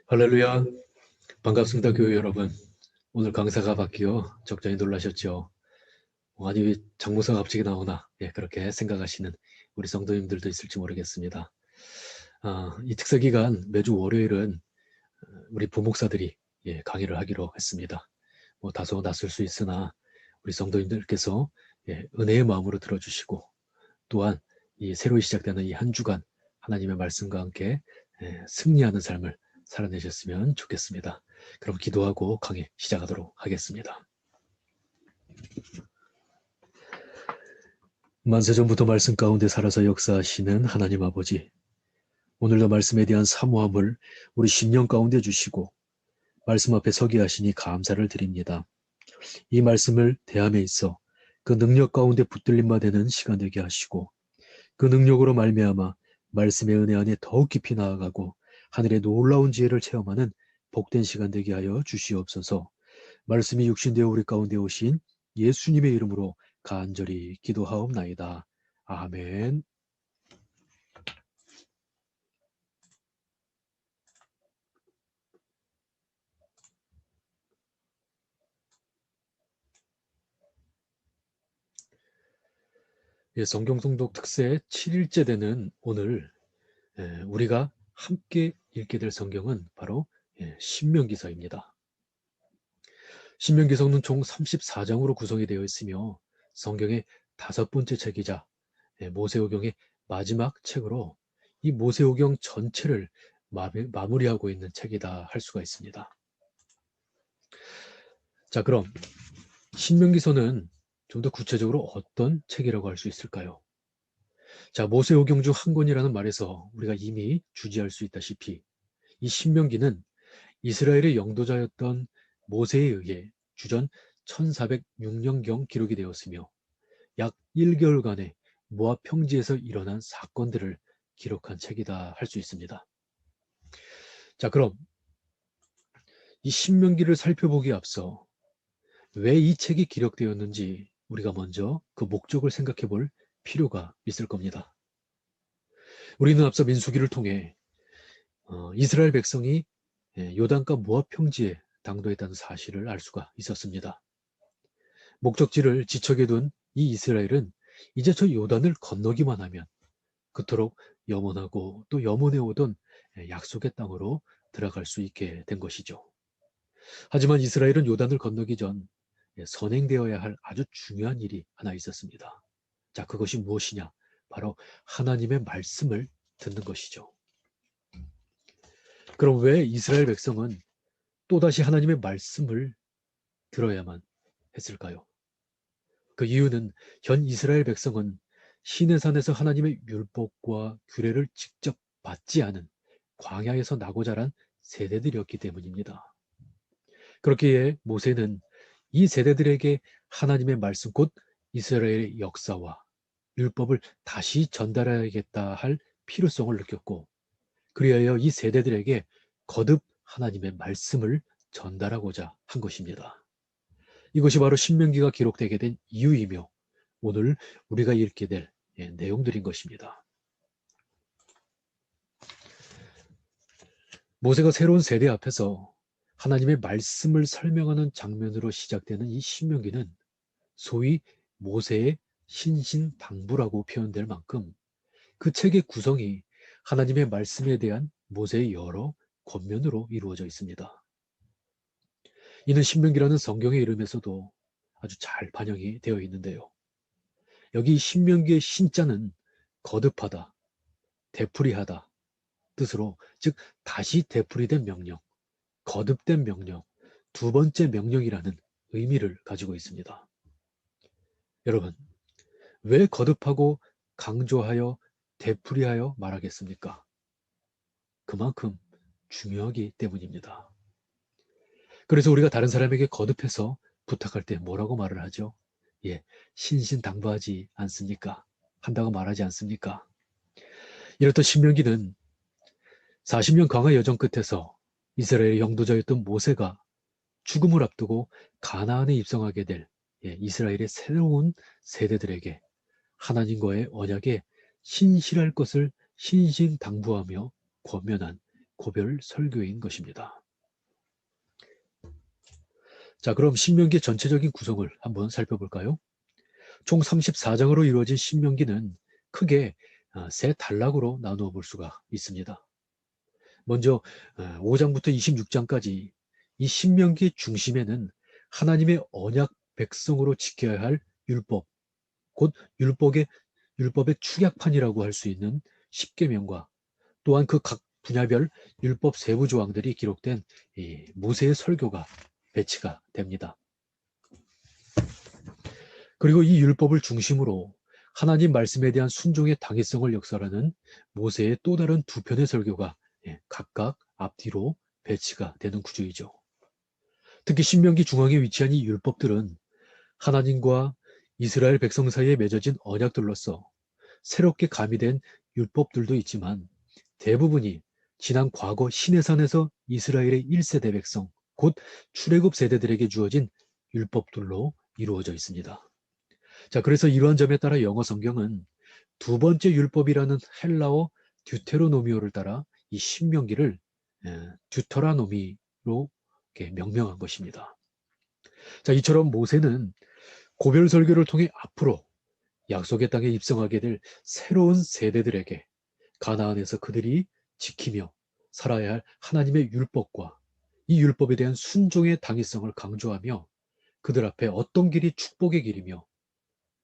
할렐루야. 반갑습니다, 교회 여러분. 오늘 강사가 바뀌어 적잖이 놀라셨죠? 아니, 왜 장모사가 갑자기 나오나? 그렇게 생각하시는 우리 성도님들도 있을지 모르겠습니다. 이 특사 기간 매주 월요일은 우리 부목사들이 강의를 하기로 했습니다. 다소 낯설 수 있으나 우리 성도님들께서 은혜의 마음으로 들어주시고 또한 이 새로 시작되는 이 한 주간 하나님의 말씀과 함께 승리하는 삶을 살아내셨으면 좋겠습니다. 그럼 기도하고 강의 시작하도록 하겠습니다. 만세전부터 말씀 가운데 살아서 역사하시는 하나님 아버지, 오늘도 말씀에 대한 사모함을 우리 심령 가운데 주시고 말씀 앞에 서게 하시니 감사를 드립니다. 이 말씀을 대함에 있어 그 능력 가운데 붙들림 바 되는 시간 되게 하시고 그 능력으로 말미암아 말씀의 은혜 안에 더욱 깊이 나아가고 하늘의 놀라운 지혜를 체험하는 복된 시간 되게 하여 주시옵소서. 말씀이 육신되어 우리 가운데 오신 예수님의 이름으로 간절히 기도하옵나이다. 아멘. 성경 통독 특세 7일째 되는 오늘 우리가 함께 읽게 될 성경은 바로 신명기서입니다. 신명기서는 총 34장으로 구성이 되어 있으며 성경의 5번째 책이자 모세오경의 마지막 책으로 이 모세오경 전체를 마무리하고 있는 책이다 할 수가 있습니다. 자, 그럼 신명기서는 좀 더 구체적으로 어떤 책이라고 할 수 있을까요? 자, 모세오경 중 한 권이라는 말에서 우리가 이미 주지할 수 있다시피 이 신명기는 이스라엘의 영도자였던 모세에 의해 주전 1406년경 기록이 되었으며 약 1개월간의 모압 평지에서 일어난 사건들을 기록한 책이다 할 수 있습니다. 자, 그럼 이 신명기를 살펴보기에 앞서 왜 이 책이 기록되었는지 우리가 먼저 그 목적을 생각해 볼 필요가 있을 겁니다. 우리는 앞서 민수기를 통해 이스라엘 백성이 요단과 모압 평지에 당도했다는 사실을 알 수가 있었습니다. 목적지를 지척에 둔 이 이스라엘은 이제 저 요단을 건너기만 하면 그토록 염원하고 또 염원해 오던 약속의 땅으로 들어갈 수 있게 된 것이죠. 하지만 이스라엘은 요단을 건너기 전 선행되어야 할 아주 중요한 일이 하나 있었습니다. 자, 그것이 무엇이냐? 바로 하나님의 말씀을 듣는 것이죠. 그럼 왜 이스라엘 백성은 또다시 하나님의 말씀을 들어야만 했을까요? 그 이유는 현 이스라엘 백성은 시내산에서 하나님의 율법과 규례를 직접 받지 않은 광야에서 나고 자란 세대들이었기 때문입니다. 그렇기에 모세는 이 세대들에게 하나님의 말씀 곧 이스라엘의 역사와 율법을 다시 전달해야겠다 할 필요성을 느꼈고 그리하여 이 세대들에게 거듭 하나님의 말씀을 전달하고자 한 것입니다. 이것이 바로 신명기가 기록되게 된 이유이며 오늘 우리가 읽게 될 내용들인 것입니다. 모세가 새로운 세대 앞에서 하나님의 말씀을 설명하는 장면으로 시작되는 이 신명기는 소위 모세의 신신당부라고 표현될 만큼 그 책의 구성이 하나님의 말씀에 대한 모세의 여러 권면으로 이루어져 있습니다. 이는 신명기라는 성경의 이름에서도 아주 잘 반영이 되어 있는데요. 여기 신명기의 신자는 거듭하다, 되풀이하다 뜻으로 즉 다시 되풀이된 명령, 거듭된 명령, 두 번째 명령이라는 의미를 가지고 있습니다. 여러분, 왜 거듭하고 강조하여 되풀이하여 말하겠습니까? 그만큼 중요하기 때문입니다. 그래서 우리가 다른 사람에게 거듭해서 부탁할 때 뭐라고 말을 하죠? 신신당부하지 않습니까? 한다고 말하지 않습니까? 이렇듯 신명기는 40년 광야 여정 끝에서 이스라엘의 영도자였던 모세가 죽음을 앞두고 가나안에 입성하게 될 이스라엘의 새로운 세대들에게 하나님과의 언약에 신실할 것을 신신당부하며 권면한 고별 설교인 것입니다. 자, 그럼 신명기 전체적인 구성을 한번 살펴볼까요? 총 34장으로 이루어진 신명기는 크게 세 단락으로 나누어 볼 수가 있습니다. 먼저 5장부터 26장까지 이 신명기 중심에는 하나님의 언약 백성으로 지켜야 할 율법, 곧 율법의 축약판이라고 할 수 있는 십계명과 또한 그 각 분야별 율법 세부 조항들이 기록된 이 모세의 설교가 배치가 됩니다. 그리고 이 율법을 중심으로 하나님 말씀에 대한 순종의 당위성을 역설하는 모세의 또 다른 두 편의 설교가 각각 앞뒤로 배치가 되는 구조이죠. 특히 신명기 중앙에 위치한 이 율법들은 하나님과 이스라엘 백성 사이에 맺어진 언약들로서 새롭게 가미된 율법들도 있지만 대부분이 지난 과거 시내산에서 이스라엘의 1세대 백성, 곧 출애굽 세대들에게 주어진 율법들로 이루어져 있습니다. 자, 그래서 이러한 점에 따라 영어 성경은 두 번째 율법이라는 헬라어 듀테로노미오를 따라 이 신명기를 듀터라노미로 명명한 것입니다. 자, 이처럼 모세는 고별 설교를 통해 앞으로 약속의 땅에 입성하게 될 새로운 세대들에게 가나안에서 그들이 지키며 살아야 할 하나님의 율법과 이 율법에 대한 순종의 당위성을 강조하며 그들 앞에 어떤 길이 축복의 길이며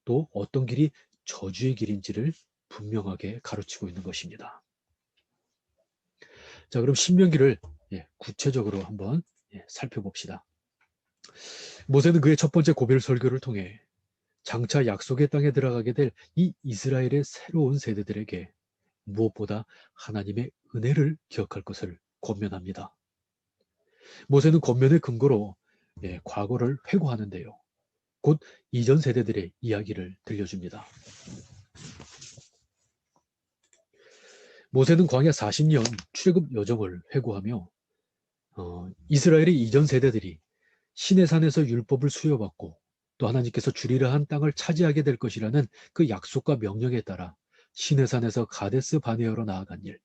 또 어떤 길이 저주의 길인지를 분명하게 가르치고 있는 것입니다. 자, 그럼 신명기를 구체적으로 한번 살펴봅시다. 모세는 그의 첫 번째 고별 설교를 통해 장차 약속의 땅에 들어가게 될 이 이스라엘의 새로운 세대들에게 무엇보다 하나님의 은혜를 기억할 것을 권면합니다. 모세는 권면의 근거로 과거를 회고하는데요. 곧 이전 세대들의 이야기를 들려줍니다. 모세는 광야 40년 출애굽 여정을 회고하며 이스라엘의 이전 세대들이 시내산에서 율법을 수여받고 또 하나님께서 주리라 한 땅을 차지하게 될 것이라는 그 약속과 명령에 따라 시내산에서 가데스 바네아로 나아간 일,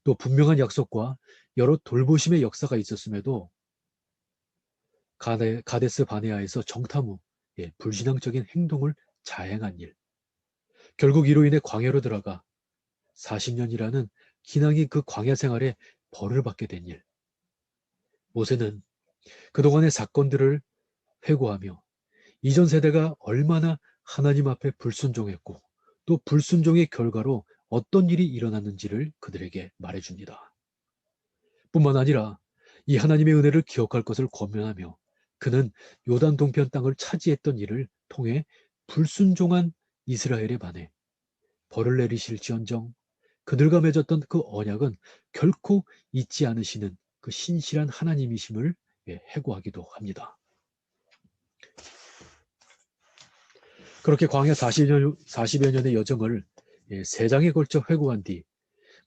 또 분명한 약속과 여러 돌보심의 역사가 있었음에도 가데스 바네아에서 정탐 후 불신앙적인 행동을 자행한 일, 결국 이로 인해 광야로 들어가 40년이라는 기나긴 그 광야 생활에 벌을 받게 된 일. 모세는 그동안의 사건들을 회고하며 이전 세대가 얼마나 하나님 앞에 불순종했고 또 불순종의 결과로 어떤 일이 일어났는지를 그들에게 말해줍니다. 뿐만 아니라 이 하나님의 은혜를 기억할 것을 권면하며 그는 요단 동편 땅을 차지했던 일을 통해 불순종한 이스라엘에 반해 벌을 내리실지언정 그들과 맺었던 그 언약은 결코 잊지 않으시는 그 신실한 하나님이심을 회고하기도 합니다. 그렇게 광야 40여 년의 여정을 3장에 걸쳐 회고한 뒤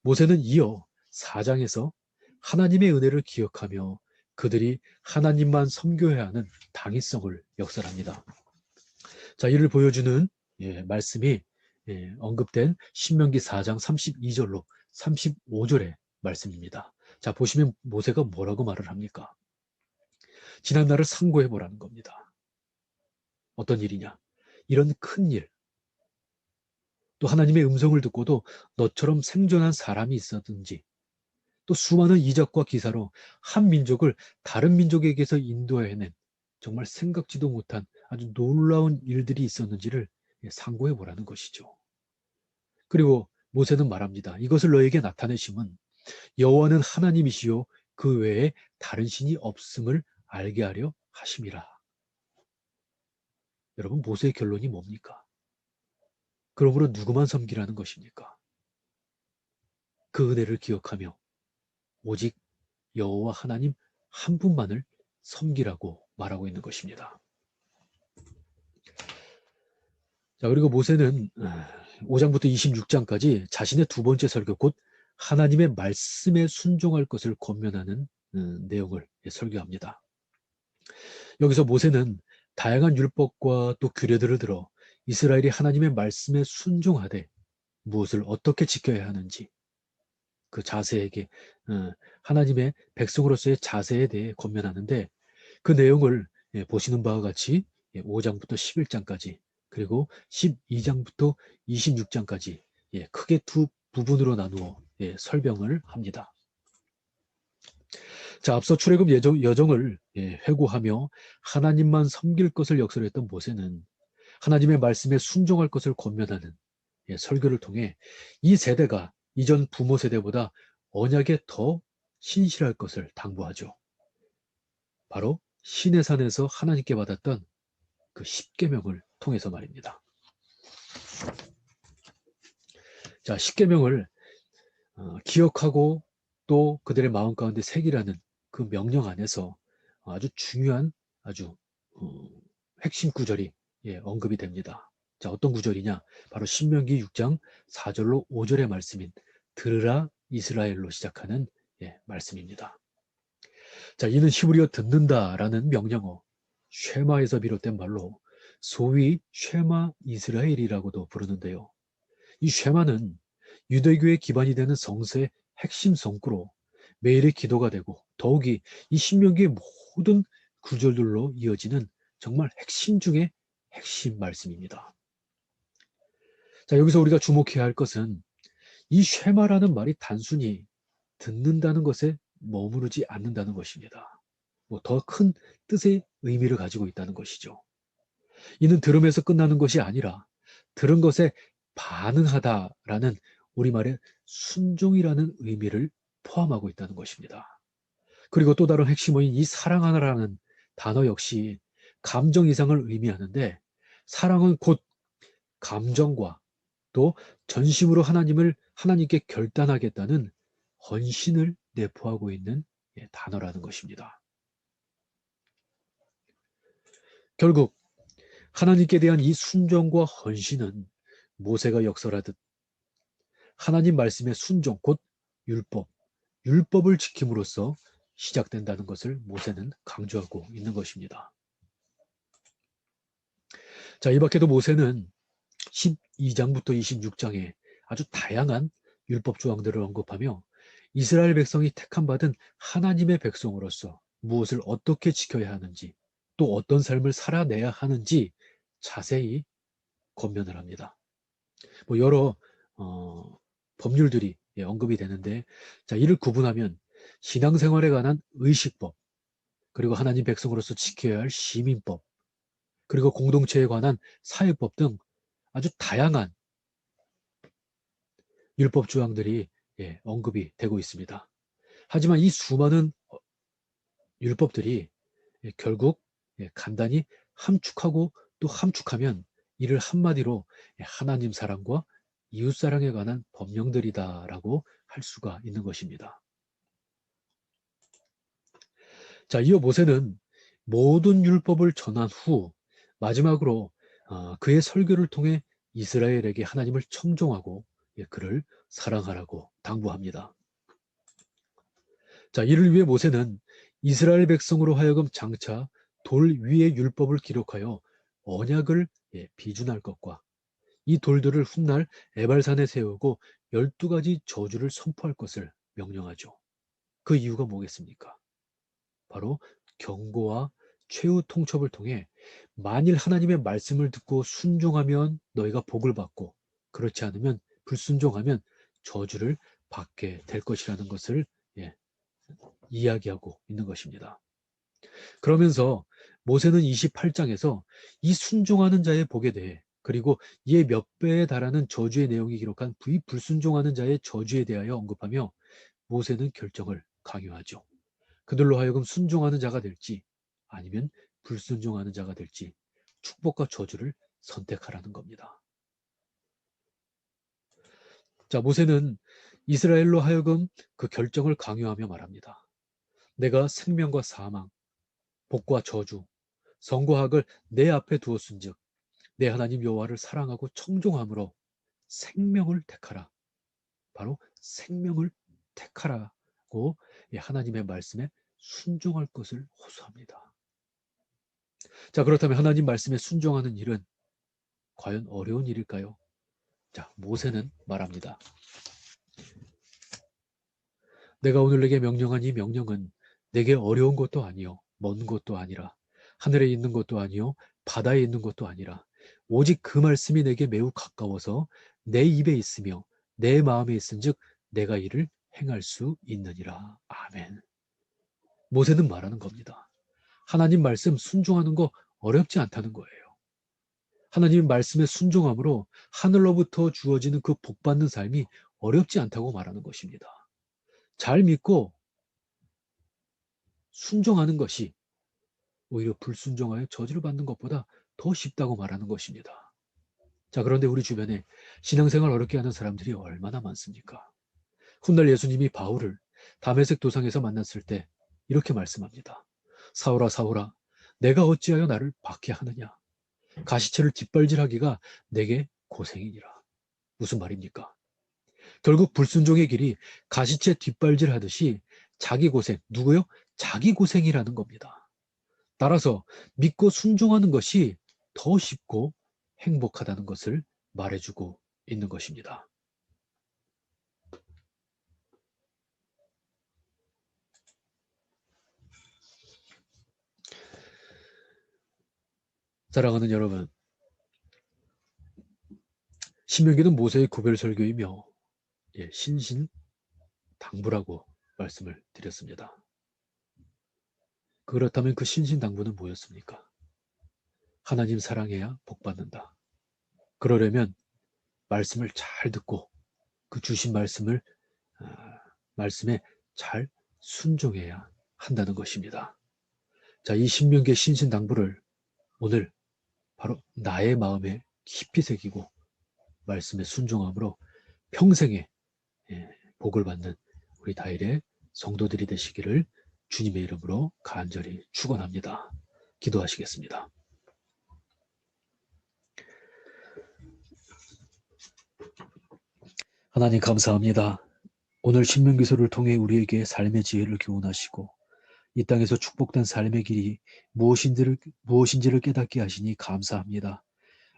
모세는 이어 4장에서 하나님의 은혜를 기억하며 그들이 하나님만 섬겨야 하는 당위성을 역설합니다. 자, 이를 보여주는 말씀이 언급된 신명기 4장 32절로 35절의 말씀입니다. 자, 보시면 모세가 뭐라고 말을 합니까? 지난 날을 상고해 보라는 겁니다. 어떤 일이냐? 이런 큰 일, 또 하나님의 음성을 듣고도 너처럼 생존한 사람이 있었든지 또 수많은 이적과 기사로 한 민족을 다른 민족에게서 인도해낸 정말 생각지도 못한 아주 놀라운 일들이 있었는지를 상고해 보라는 것이죠. 그리고 모세는 말합니다. 이것을 너에게 나타내심은 여호와는 하나님이시요 그 외에 다른 신이 없음을 알게 하려 하심이라. 여러분, 모세의 결론이 뭡니까? 그러므로 누구만 섬기라는 것입니까? 그 은혜를 기억하며 오직 여호와 하나님 한 분만을 섬기라고 말하고 있는 것입니다. 자, 그리고 모세는 5장부터 26장까지 자신의 두 번째 설교, 곧 하나님의 말씀에 순종할 것을 권면하는 내용을 설교합니다. 여기서 모세는 다양한 율법과 또 규례들을 들어 이스라엘이 하나님의 말씀에 순종하되 무엇을 어떻게 지켜야 하는지, 그 자세에게 하나님의 백성으로서의 자세에 대해 권면하는데 그 내용을 보시는 바와 같이 5장부터 11장까지 그리고 12장부터 26장까지 크게 두 부분으로 나누어 설명을 합니다. 자, 앞서 출애굽 여정을 회고하며 하나님만 섬길 것을 역설했던 모세는 하나님의 말씀에 순종할 것을 권면하는 설교를 통해 이 세대가 이전 부모 세대보다 언약에 더 신실할 것을 당부하죠. 바로 시내산에서 하나님께 받았던 그 십계명을 통해서 말입니다. 자, 십계명을 기억하고 또 그들의 마음 가운데 새기라는 그 명령 안에서 아주 중요한 아주 핵심 구절이 언급이 됩니다. 자, 어떤 구절이냐? 바로 신명기 6장 4절로 5절의 말씀인 들으라 이스라엘로 시작하는 말씀입니다. 자, 이는 히브리어 듣는다라는 명령어 쉐마에서 비롯된 말로 소위 쉐마 이스라엘이라고도 부르는데요. 이 쉐마는 유대교의 기반이 되는 성서의 핵심 성구로 매일의 기도가 되고 더욱이 이 신명기의 모든 구절들로 이어지는 정말 핵심 중의 핵심 말씀입니다. 자, 여기서 우리가 주목해야 할 것은 이 쉐마라는 말이 단순히 듣는다는 것에 머무르지 않는다는 것입니다. 더 큰 뜻의 의미를 가지고 있다는 것이죠. 이는 들음에서 끝나는 것이 아니라 들은 것에 반응하다라는 우리말의 순종이라는 의미를 포함하고 있다는 것입니다. 그리고 또 다른 핵심어인 이 사랑하라는 단어 역시 감정 이상을 의미하는데 사랑은 곧 감정과 또 전심으로 하나님께 결단하겠다는 헌신을 내포하고 있는 단어라는 것입니다. 결국 하나님께 대한 이 순종과 헌신은 모세가 역설하듯 하나님 말씀의 순종, 곧 율법을 지킴으로써 시작된다는 것을 모세는 강조하고 있는 것입니다. 자, 이 밖에도 모세는 12장부터 26장에 아주 다양한 율법 조항들을 언급하며 이스라엘 백성이 택함받은 하나님의 백성으로서 무엇을 어떻게 지켜야 하는지 또 어떤 삶을 살아내야 하는지 자세히 권면을 합니다. 여러 법률들이 언급이 되는데 자, 이를 구분하면 신앙생활에 관한 의식법 그리고 하나님 백성으로서 지켜야 할 시민법 그리고 공동체에 관한 사회법 등 아주 다양한 율법 조항들이 언급이 되고 있습니다. 하지만 이 수많은 율법들이 결국 간단히 함축하고 또 함축하면 이를 한마디로 하나님 사랑과 이웃 사랑에 관한 법령들이다라고 할 수가 있는 것입니다. 자, 이어 모세는 모든 율법을 전한 후 마지막으로 그의 설교를 통해 이스라엘에게 하나님을 청종하고 그를 사랑하라고 당부합니다. 자, 이를 위해 모세는 이스라엘 백성으로 하여금 장차 돌 위에 율법을 기록하여 언약을 비준할 것과 이 돌들을 훗날 에발산에 세우고 12가지 저주를 선포할 것을 명령하죠. 그 이유가 뭐겠습니까? 바로 경고와 최후 통첩을 통해 만일 하나님의 말씀을 듣고 순종하면 너희가 복을 받고 그렇지 않으면 불순종하면 저주를 받게 될 것이라는 것을 이야기하고 있는 것입니다. 그러면서 모세는 28장에서 이 순종하는 자의 복에 대해 그리고 이에 몇 배에 달하는 저주의 내용이 기록한 불순종하는 자의 저주에 대하여 언급하며 모세는 결정을 강요하죠. 그들로 하여금 순종하는 자가 될지 아니면 불순종하는 자가 될지 축복과 저주를 선택하라는 겁니다. 자, 모세는 이스라엘로 하여금 그 결정을 강요하며 말합니다. 내가 생명과 사망, 복과 저주, 선과 악을 내 앞에 두었은즉 내 하나님 여호와를 사랑하고 청종함으로 생명을 택하라. 바로 생명을 택하라고 하나님의 말씀에 순종할 것을 호소합니다. 자, 그렇다면 하나님 말씀에 순종하는 일은 과연 어려운 일일까요? 자, 모세는 말합니다. 내가 오늘 내게 명령한 이 명령은 내게 어려운 것도 아니요 먼 것도 아니라 하늘에 있는 것도 아니요 바다에 있는 것도 아니라 오직 그 말씀이 내게 매우 가까워서 내 입에 있으며 내 마음에 있은즉 내가 이를 행할 수 있느니라. 아멘. 모세는 말하는 겁니다. 하나님 말씀 순종하는 거 어렵지 않다는 거예요. 하나님 말씀에 순종함으로 하늘로부터 주어지는 그 복받는 삶이 어렵지 않다고 말하는 것입니다. 잘 믿고 순종하는 것이 오히려 불순종하여 저주를 받는 것보다 더 쉽다고 말하는 것입니다. 자, 그런데 우리 주변에 신앙생활 어렵게 하는 사람들이 얼마나 많습니까? 훗날 예수님이 바울을 다메섹 도상에서 만났을 때 이렇게 말씀합니다. 사울아 사울아 내가 어찌하여 나를 박해하느냐 가시체를 뒷발질하기가 내게 고생이니라. 무슨 말입니까? 결국 불순종의 길이 가시체 뒷발질하듯이 자기 고생, 누구요? 자기 고생이라는 겁니다. 따라서 믿고 순종하는 것이 더 쉽고 행복하다는 것을 말해주고 있는 것입니다. 사랑하는 여러분, 신명기는 모세의 구별설교이며 신신당부라고 말씀을 드렸습니다. 그렇다면 그 신신당부는 뭐였습니까? 하나님 사랑해야 복받는다. 그러려면 말씀을 잘 듣고 그 주신 말씀에 잘 순종해야 한다는 것입니다. 자, 이 신명기의 신신당부를 오늘 바로 나의 마음에 깊이 새기고 말씀에 순종함으로 평생에 복을 받는 우리 다일의 성도들이 되시기를 주님의 이름으로 간절히 축원합니다. 기도하시겠습니다. 하나님 감사합니다. 오늘 신명기서를 통해 우리에게 삶의 지혜를 교훈하시고 이 땅에서 축복된 삶의 길이 무엇인지를 깨닫게 하시니 감사합니다.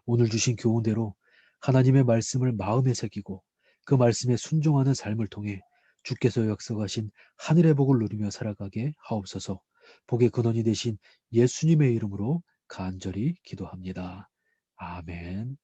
오늘 주신 교훈대로 하나님의 말씀을 마음에 새기고 그 말씀에 순종하는 삶을 통해 주께서 약속하신 하늘의 복을 누리며 살아가게 하옵소서. 복의 근원이 되신 예수님의 이름으로 간절히 기도합니다. 아멘.